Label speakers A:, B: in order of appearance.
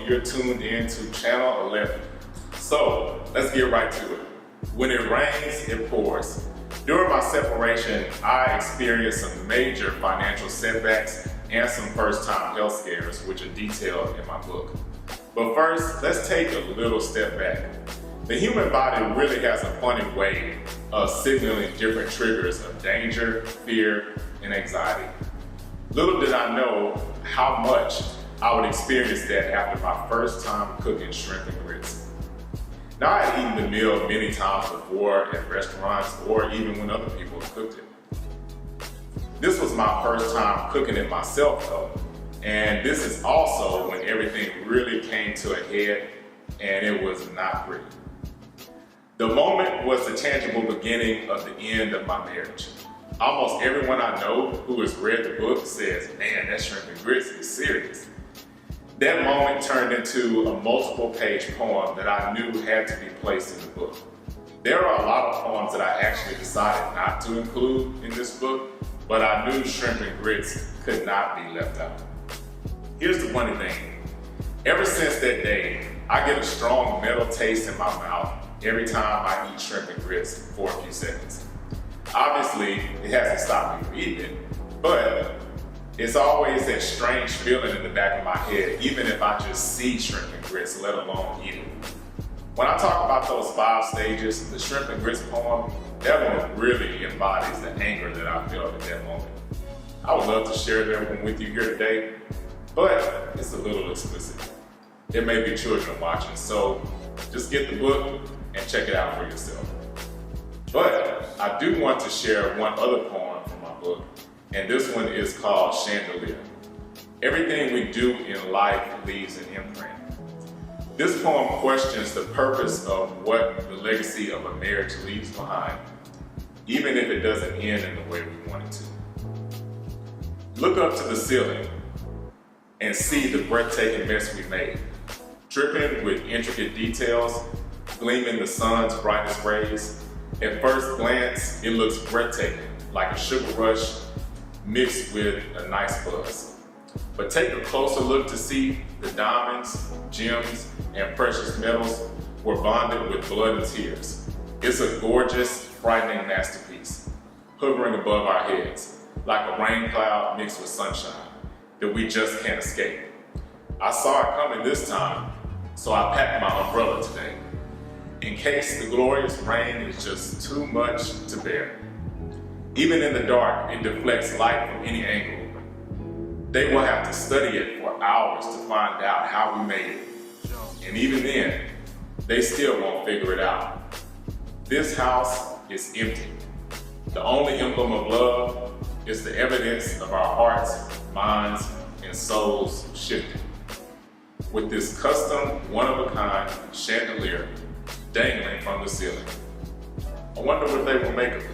A: you're tuned in to Channel 11. So let's get right to it. When it rains, it pours. During my separation, I experienced some major financial setbacks and some first-time health scares, which are detailed in my book. But first, let's take a little step back. The human body really has a funny way of signaling different triggers of danger, fear, and anxiety. Little did I know how much I would experience that after my first time cooking shrimp and grits. Now, I had eaten the meal many times before at restaurants or even when other people cooked it. This was my first time cooking it myself though, and this is also when everything really came to a head and it was not pretty. The moment was the tangible beginning of the end of my marriage. Almost everyone I know who has read the book says, man, that shrimp and grits is serious. That moment turned into a multiple-page poem that I knew had to be placed in the book. There are a lot of poems that I actually decided not to include in this book, but I knew shrimp and grits could not be left out. Here's the funny thing. Ever since that day, I get a strong metal taste in my mouth every time I eat shrimp and grits for a few seconds. Obviously, it hasn't stopped me from eating it, but it's always that strange feeling in the back of my head, even if I just see shrimp and grits, let alone eat it. When I talk about those 5 stages, the shrimp and grits poem, that one really embodies the anger that I felt at that moment. I would love to share that one with you here today, but it's a little explicit. There may be children watching, so just get the book and check it out for yourself. But I do want to share one other poem from my book, and this one is called Chandelier. Everything we do in life leaves an imprint. This poem questions the purpose of what the legacy of a marriage leaves behind, even if it doesn't end in the way we want it to. Look up to the ceiling and see the breathtaking mess we made, dripping with intricate details, gleaming the sun's brightest rays. At first glance, it looks breathtaking, like a sugar rush mixed with a nice buzz. But take a closer look to see the diamonds, gems, and precious metals were bonded with blood and tears. It's a gorgeous, frightening masterpiece, hovering above our heads, like a rain cloud mixed with sunshine that we just can't escape. I saw it coming this time, so I packed my umbrella today, in case the glorious rain is just too much to bear. Even in the dark, it deflects light from any angle. They will have to study it for hours to find out how we made it. And even then, they still won't figure it out. This house is empty. The only emblem of love is the evidence of our hearts, minds, and souls shifting. With this custom, one-of-a-kind chandelier dangling from the ceiling. I wonder what they will make of it.